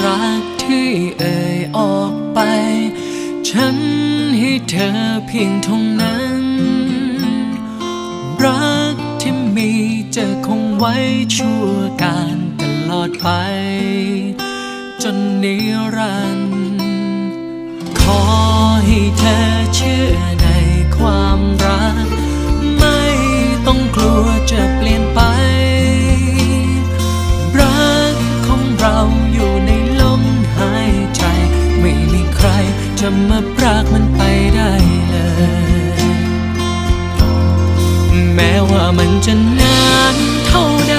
รักที่เอ่ยออกไปฉันให้เธอเพียงเท่านั้นรักที่มีจะคงไว้ชั่วการตลอดไปจนนิรันดร์ขอให้เธอเชื่อในความรักไม่ต้องกลัวจะเปลี่ยนไปรักของเราอยู่ในลมหายใจไม่มีใครจะมาพรากมันไปได้เลยแม้ว่ามันจะนานเท่าใด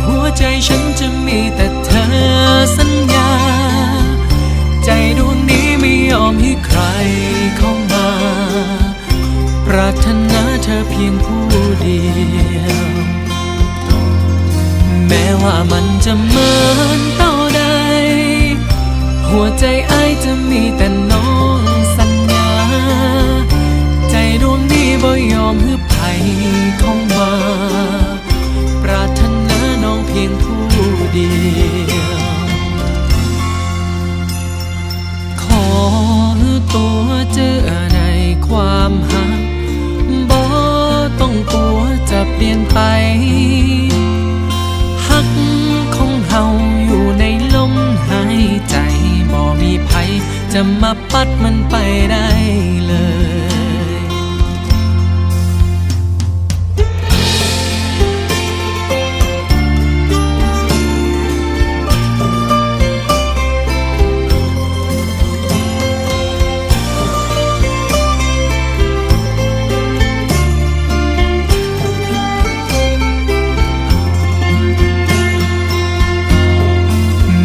หัวใจฉันจะมีแต่เธอสัญญาใจดวงนี้ไม่ยอมให้ใครเข้ามาปรารถนาเธอเพียงผู้เดียวแม้ว่ามันจะเหมือนเท่าใดหัวใจอ้ายจะมีแต่น้องสัญญาใจดวงนี้บ่ยอมให้ใครเข้ามาปรารถนาน้องเพียงผู้เดียวขอตัวเจอในความหักบ่ต้องกลัวจะเปลี่ยนไปหักของเฮาอยู่ในลมหายใจบ่มีภัยจะมาปัดมันไปได้เลย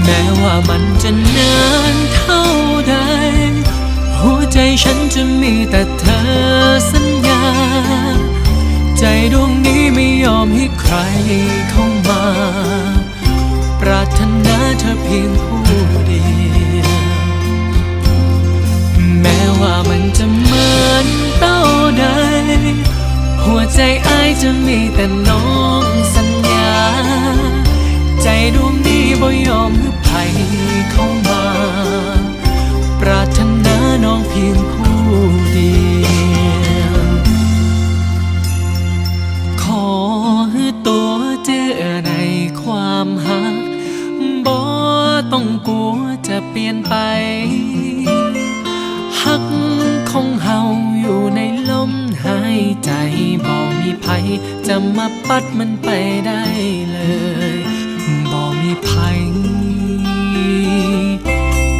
แม้ว่ามันจะนานเท่าใดหัวใจฉันจะมีแต่เธอสัญญาใจดวงนี้ไม่ยอมให้ใครเข้ามาปรารถนาเธอเพียงผู้เดียวแม้ว่ามันจะเหมือนเท่าใดหัวใจอ้ายจะมีแต่น้องสัญญาใจดวงนี้บ่ยอมให้ใครเข้ามาปรารถนาน้องเพียงผู้เดียวขอให้ตัวเจอในความหักบ่ต้องกลัวจะเปลี่ยนไปหักของเฮาอยู่ในลมหายใจบ่มีภัยจะมาปัดมันไปได้เลยบ่มีภัย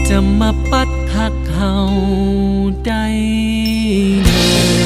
จะมาปัดหักเฮาได้เลย